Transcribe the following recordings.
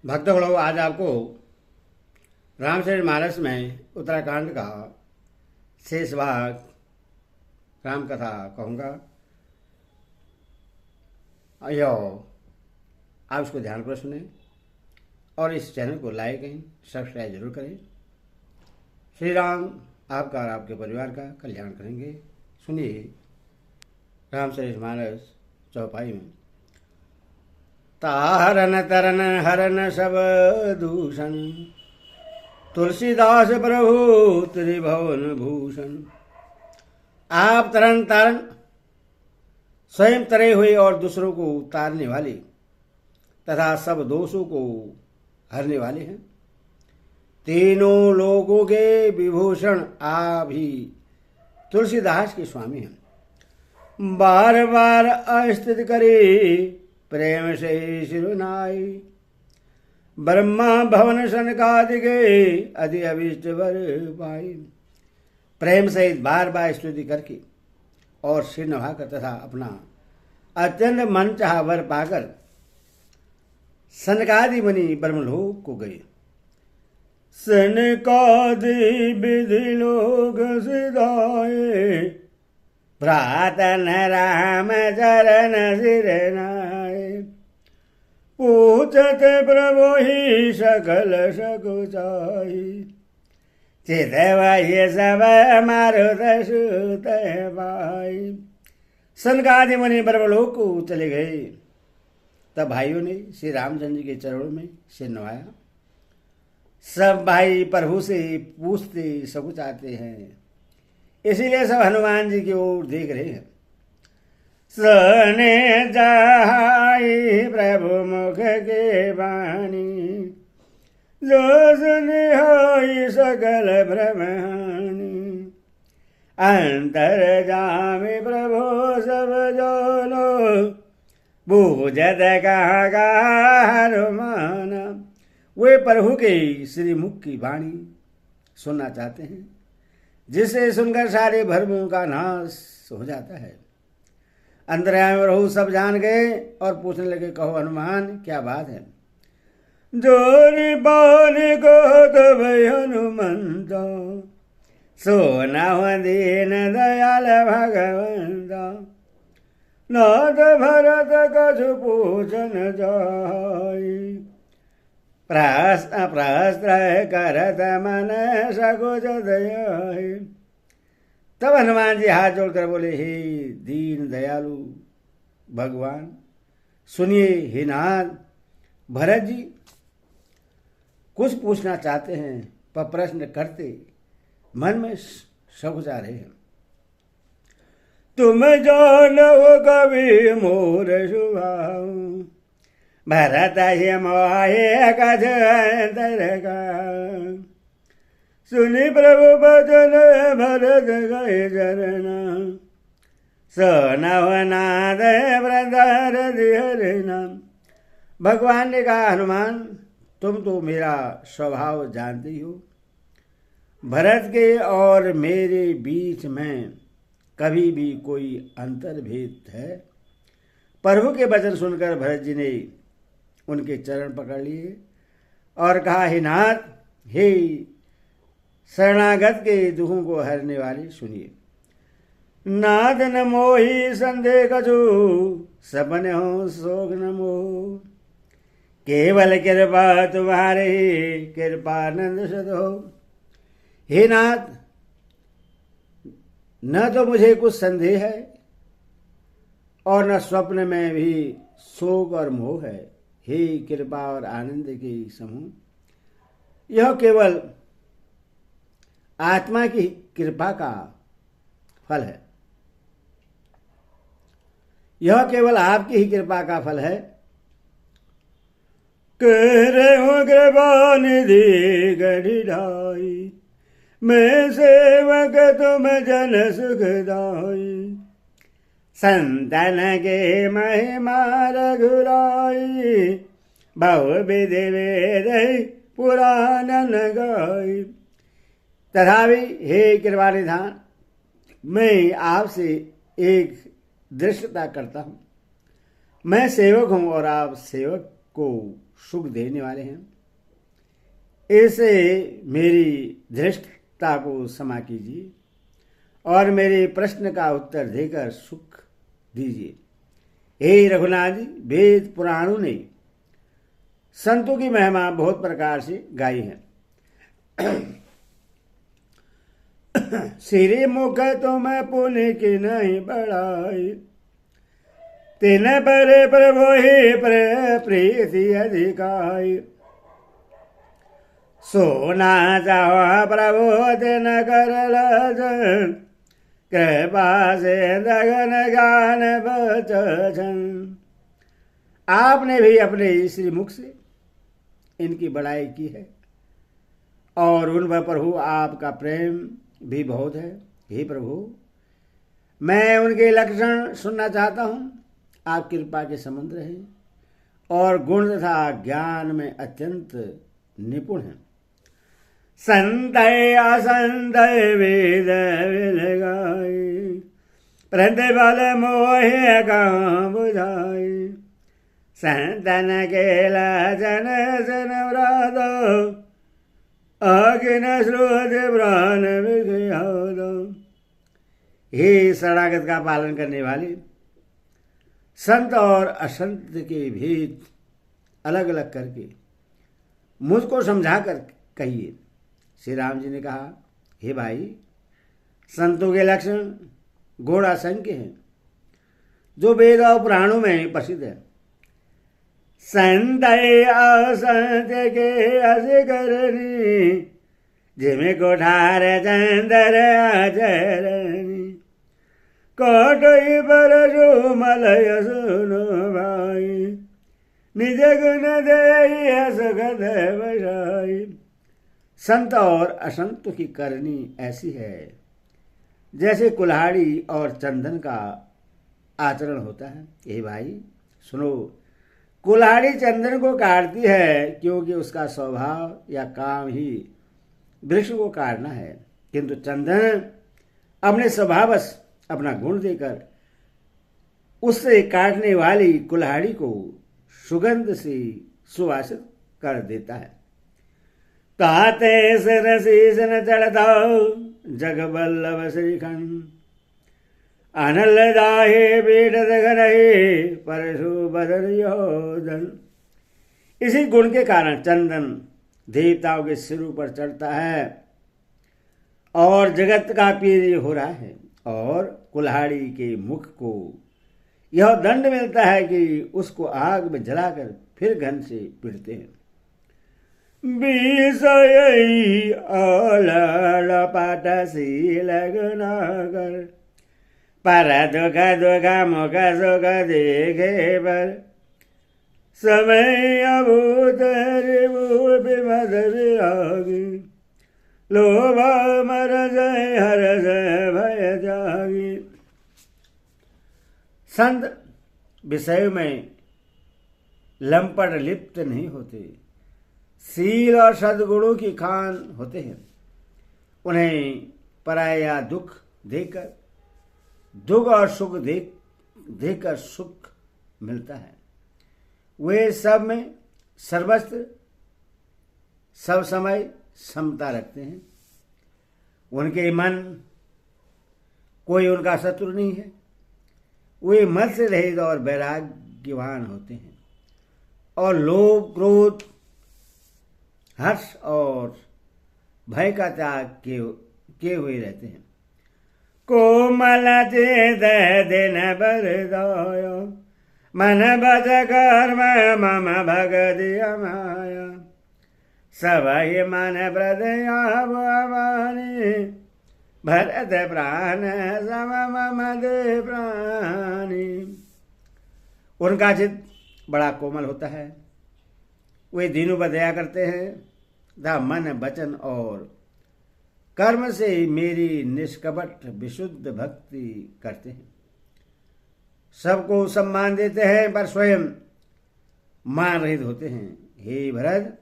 भक्तगणों, आज आपको रामचरितमानस में उत्तराखंड का शेष भाग राम कथा कहूँगा। यो आप इसको ध्यान पर सुने और इस चैनल को लाइक एंड सब्सक्राइब जरूर करें। श्री राम आपका और आपके परिवार का कल्याण करेंगे। सुनिए रामचरितमानस चौपाई में। तारन तरन हरन सब दूषण, तुलसीदास प्रभु त्रिभुवन भूषण। आप तरन तारन स्वयं तरे हुए और दूसरों को तारने वाले तथा सब दोषों को हरने वाले हैं। तीनों लोगों के विभूषण आप ही तुलसीदास के स्वामी हैं। बार बार अस्थित करे प्रेम से सिरुनाई, ब्रह्मा भवन सनकादिके अति अभिष्ट वर पाई। प्रेम सहित बार बार स्तुति करके और सिर नभाकर तथा अपना अत्यंत मनचाहा वर पाकर सनकादि मुनि ब्रह्मलोक को गए। सनकादि विधि लोग सिधाए, प्रातन राम चरण सिरनाए। पूछत प्रभु ही सकल सकुचाई, चित वही सब मारुत सुत भाई। सनकादि मुनि ब्रह्मलोक को चले गए। तब भाइयों ने श्री रामचंद्र जी के चरणों में सिर नवाया। सब भाई प्रभु से पूछते सकुचाते हैं, इसीलिए सब हनुमान जी की ओर देख रहे हैं। सने जाई प्रभु मुख के वाणी, जो सुने होई सकल ब्रह्मानी। अंतर जामे प्रभु सब जोनो, बूझत कहा हनुमान। वे प्रभु के श्री मुख की वाणी सुनना चाहते हैं, जिसे सुनकर सारे भरमों का नाश हो जाता है। अंतर्यामी प्रभु सब जान गए और पूछने लगे, कहो हनुमान क्या बात है। जोरी बानी को तब हनुमंत, सोना दीन दयाल भगवंता। नाथ भरत कछु पूछन जाई, प्रस्त्र करत मन सकुच दयाई। तब हनुमान जी हाथ जोड़कर बोले, हे दीन दयालु भगवान, सुनिए। हे नाथ, भरत जी कुछ पूछना चाहते हैं पर प्रश्न करते मन में सकुचा रहे हैं। तुम जानो कवि मोर सुभाव, भरत ही मोहे कछ अंतर का। सुनि प्रभु बचन भरत गए चरना, सनव नाद ब्रदर हरिना। भगवान ने कहा, हनुमान तुम तो मेरा स्वभाव जानते ही हो। भरत के और मेरे बीच में कभी भी कोई अंतर्भेद है। प्रभु के वचन सुनकर भरत जी ने उनके चरण पकड़ लिए और कहा, हे नाथ, हे शरणागत के दुखों को हरने वाले, सुनिए। नाथ न मोहि संदेह कछु, सपन हो शोक न मोह। केवल कृपा तुम्हारे कृपानंद सद हो। हे नाथ, न तो मुझे कुछ संदेह है और न स्वप्न में भी शोक और मोह है। हे कृपा और आनंद के समूह, यह केवल आत्मा की कृपा का फल है। यह केवल आपकी ही कृपा का फल है। कह रहे हो कृपा निधि गढ़ाई, मैं सेवक तुम जन सुखदाई। संतन के महिमा रघुराई, बहु विधि वेद पुराण गाई। तथापि हे कृपानिधान, मैं आपसे एक दृष्टता करता हूँ। मैं सेवक हूँ और आप सेवक को सुख देने वाले हैं। ऐसे मेरी धृष्टता को क्षमा कीजिए और मेरे प्रश्न का उत्तर देकर सुख दीजिए। हे रघुनाथ जी, वेद पुराणों ने संतों की महिमा बहुत प्रकार से गाई है। सिरे मुख तुम पुण्य की नहीं बढ़ाई, तिन परे प्रभु ही प्रीति अधिकाई। सोना चाहो प्रभु तिन कर लजन, कृपा से दगन ज्ञान बचन। आपने भी अपने श्री मुख से इनकी बड़ाई की है और उन पर प्रभु आपका प्रेम भी बहुत है। हे प्रभु, मैं उनके लक्षण सुनना चाहता हूँ। आप कृपा के समुद्र हैं और गुण तथा ज्ञान में अत्यंत निपुण हैं। संतय असंतय वेद गाई, प्रतिबल मोहे कहाँ बुझाई। संतन के लाजन सन व्रत, अगिन श्रोत प्राण विघ्न। हे शरणागत का पालन करने वाले, संत और असंत के भेद अलग अलग करके मुझको समझा कर कहिए। श्री राम जी ने कहा, हे भाई, संतों के लक्षण गुण असंख्य हैं जो वेद और पुराणों में प्रसिद्ध है। संत असंत के अस करनी, जिमे कोठार चंदर आचरणी। कोटई पर जो मलय सुनो भाई, निज गुण दे सुखद बसाई। संत और असंत की करनी ऐसी है जैसे कुल्हाड़ी और चंदन का आचरण होता है। हे भाई सुनो, कुल्हाड़ी चंदन को काटती है क्योंकि उसका स्वभाव या काम ही वृक्ष को काटना है, किंतु चंदन अपने स्वभावश अपना गुण देकर उससे काटने वाली कुल्हाड़ी को सुगंध से सुवासित कर देता है। ताते सिर शीसन चढ़ता जग बल्लभ श्रीखंड, अनल दाहे पीठ रहे परशु बदर योधन। इसी गुण के कारण चंदन देवताओं के सिर पर चढ़ता है और जगत का प्रिय हो रहा है, और कुल्हाड़ी के मुख को यह दंड मिलता है कि उसको आग में जलाकर फिर घन से पीटते हैं। विषय अलड़ पाटसी लगनागर, पर दुख दुख मुख सुख देखे पर। समय अभूत विमद विरागी, लोभ मर जय हर जय भय जागी। संत विषय में लंपट लिप्त नहीं होते, शील और सद्गुणों की खान होते हैं। उन्हें पराया दुख देकर दुख और सुख देकर सुख मिलता है। वे सब में सर्वस्त्र सब समय समता रखते हैं। उनके मन कोई उनका शत्रु नहीं है। वे मत से रहित और वैराग्यवान होते हैं और लोभ क्रोध हर्ष और भय का त्याग किए हुए रहते हैं। कोमल चेत दिन बरदाय, मन बच कर्म मम भगति अमाया। सबहि मन प्रदयावानी, भरत प्राण सम मम दे प्राणी। उनका चित्त बड़ा कोमल होता है। वे दीनों पर दया करते हैं तथा मन वचन और कर्म से मेरी निष्कपट विशुद्ध भक्ति करते हैं। सबको सम्मान देते हैं पर स्वयं मान रहित होते हैं। हे भरत,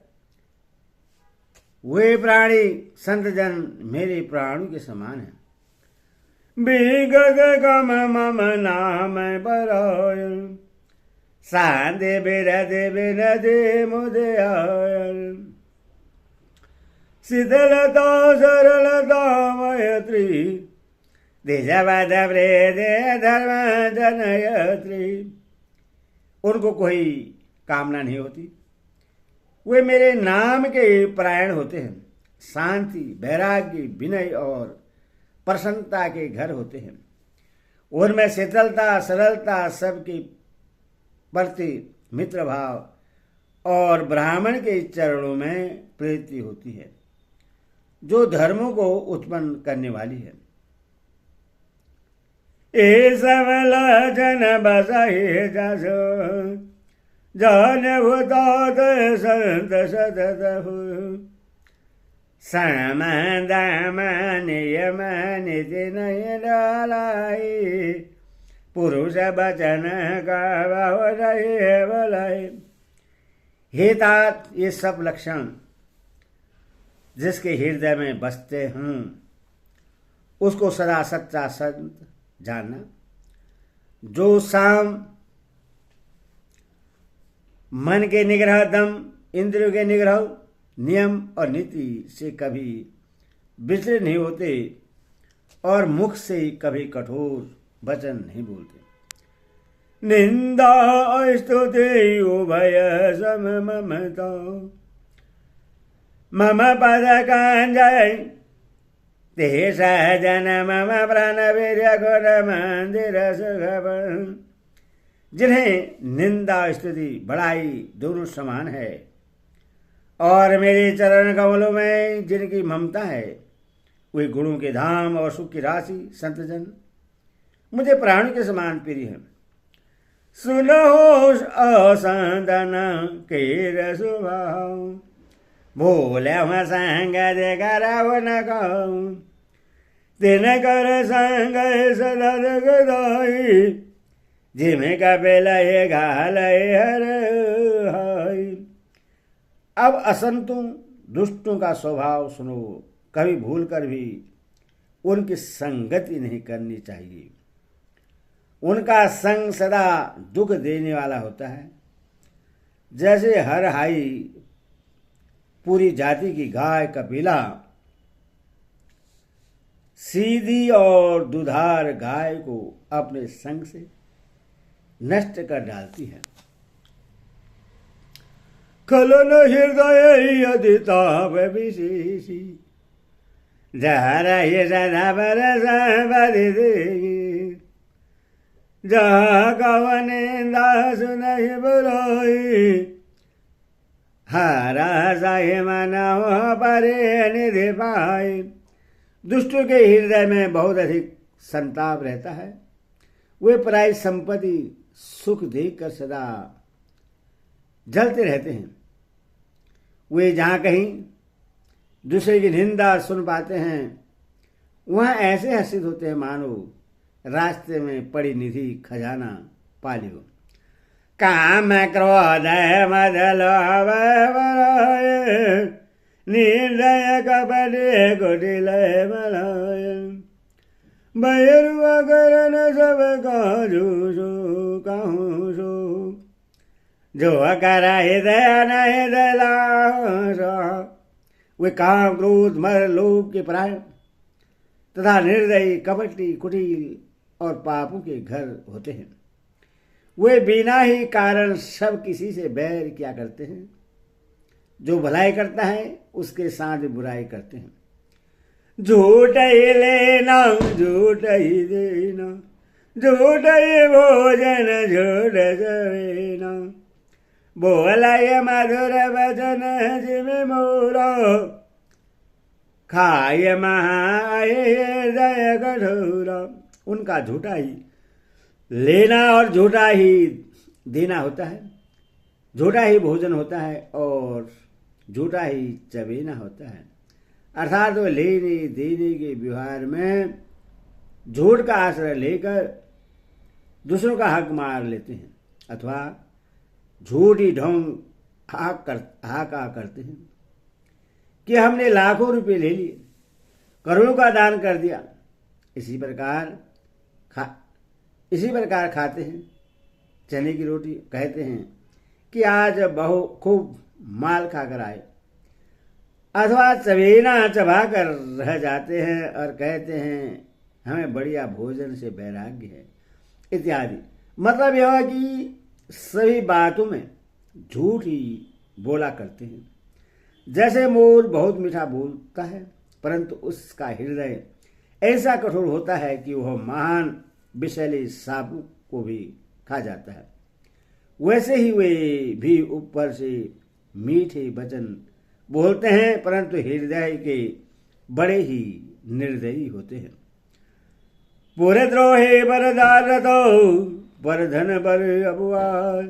वे प्राणी संत जन मेरे प्राणों के समान हैं। विगत कम मम नाम बराय, शांति बिरधि बिनधि मुदे शीतलता सरलता मैत्री देशवाद वृदे धर्म जनयत्री। उनको कोई कामना नहीं होती, वे मेरे नाम के परायण होते हैं। शांति, वैराग्य, विनय और प्रसन्नता के घर होते हैं। उनमें शीतलता, सरलता, सबके प्रति मित्र भाव और ब्राह्मण के चरणों में प्रीति होती है, जो धर्मों को उत्पन्न करने वाली है। ए सबल जन बसहि जस जन भूतात संत सतत सनम नियम निधि नय डालाई पुरुष बचन का बलाई। हे तात, ये सब लक्षण जिसके हृदय में बसते हैं उसको सदा सच्चा संत जानना, जो साम मन के निग्रह, दम, इंद्रियों के निग्रह, नियम और नीति से कभी विचलित नहीं होते और मुख से कभी कठोर वचन नहीं बोलते। निंदा स्तुति उभय सम ममता मम पद कांजय ते सहजन मम प्राण वीर्य घोर मंदिर सुगम। जिन्हें निंदा स्तुति बड़ाई दोनों समान है और मेरे चरण कमलों में जिनकी ममता है, वे गुणों के धाम और सुख की राशि संतजन मुझे प्राण के समान प्रिय है। सुनो असंदन के रसुभाव भोले संग देकर न कहूं दिन कर संग सदा जगदाई जिमे कपिल घाल हर हाय। अब असंतों दुष्टों का स्वभाव सुनो, कभी भूल कर भी उनकी संगति नहीं करनी चाहिए। उनका संग सदा दुख देने वाला होता है। जैसे हर हाई पूरी जाति की गाय कपिला सीधी और दुधार गाय को अपने संग से नष्ट कर डालती है। खलन हृदय यदि ताप विशेषी जहर सदा बरस देगी जहाँ कवन दास नहीं बुलाई हरा साहि मनाओ परे निधि पाए। दुष्टों के हृदय में बहुत अधिक संताप रहता है। वे पराई संपत्ति सुख देखकर सदा जलते रहते हैं। वे जहाँ कहीं दूसरे की निंदा सुन पाते हैं वहाँ ऐसे हर्षित होते हैं मानो रास्ते में पड़ी निधि खजाना पा लियो। काम क्रोध मद लोभ निर्दय कपटे कुटिल मलाय बैरुआ करन सब काजू सो कहूँ सो जो कर हृदय न हृदय लासा। वे काम क्रोध मद लोभ के परायण तथा निर्दयी कपटी कुटिल और पापों के घर होते हैं। वे बिना ही कारण सब किसी से बैर किया करते हैं। जो भलाई करता है उसके साथ बुराई करते हैं। झूठ ही लेना झूठ ही देना झूठ ही भोजन झूठ सवेना बोलाय मधुर वचन जिमे मोरा खाय महाय हृदय कठोरा। उनका झूठा ही लेना और झूठा ही देना होता है, झूठा ही भोजन होता है और झूठा ही चबेना होता है। अर्थात वो लेने देने के व्यवहार में झूठ का आश्रय लेकर दूसरों का हक मार लेते हैं अथवा झूठी ढोंग हाका करते हैं कि हमने लाखों रुपए ले लिए, करोड़ों का दान कर दिया। इसी प्रकार खाते हैं चने की रोटी, कहते हैं कि आज बहु खूब माल खाकर आए, अथवा चबेना चबा कर रह जाते हैं और कहते हैं हमें बढ़िया भोजन से वैराग्य है इत्यादि। मतलब यह है कि सभी बातों में झूठ ही बोला करते हैं। जैसे मोर बहुत मीठा बोलता है परंतु उसका हृदय ऐसा कठोर होता है कि वह महान विषैले सांपों को भी खा जाता है, वैसे ही वे भी ऊपर से मीठे वचन बोलते हैं परंतु हृदय के बड़े ही निर्दयी होते हैं। पूरे द्रोहे बरदार दो पर धन बर अबुआर,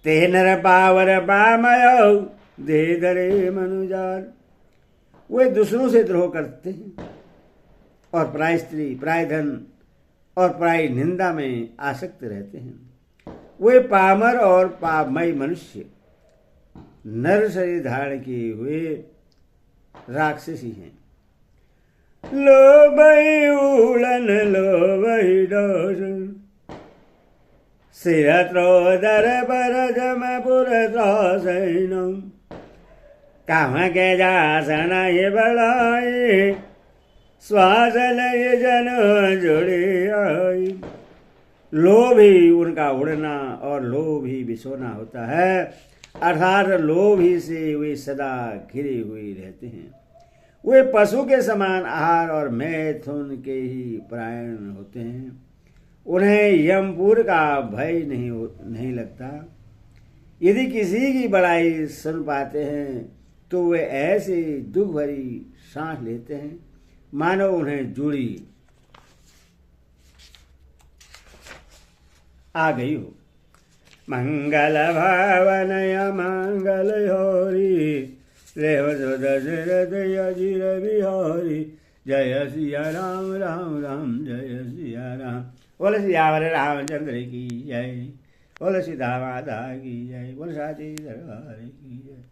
ते नर पावर पामयो दे दरे मनुजार। वे दूसरों से द्रोह करते हैं और प्राय स्त्री, प्राय धन और प्राय निंदा में आसक्त रहते हैं। वे पामर और पापमय मनुष्य नर शरीर धारण किए हुए राक्षसी हैं। लोभई उड़न लोभई डोर, सिर त्रोदर पर जमपुर त्रसैनम, काम के जासन ये बड़ाई, श्वास लय जन जुड़े आई। लोभ ही उनका उड़ना और लोभ ही बिसोना होता है, अर्थात लोभ ही से वे सदा घिरे हुए रहते हैं। वे पशु के समान आहार और मैथुन के ही परायण होते हैं। उन्हें यमपुर का भय नहीं लगता। यदि किसी की बड़ाई सुन पाते हैं तो वे ऐसे दुख भरी सांस लेते हैं मानो उन्हें जूड़ी आ गई हो। मंगल भावनय मंगल होरी, रेव दशरथ अजिर बिहारी, जय सिया राम राम राम जय सिया राम। बोल सियावर रामचंद्र की जय, बोल सीता माता की जय, बोल साची दरबार की जय।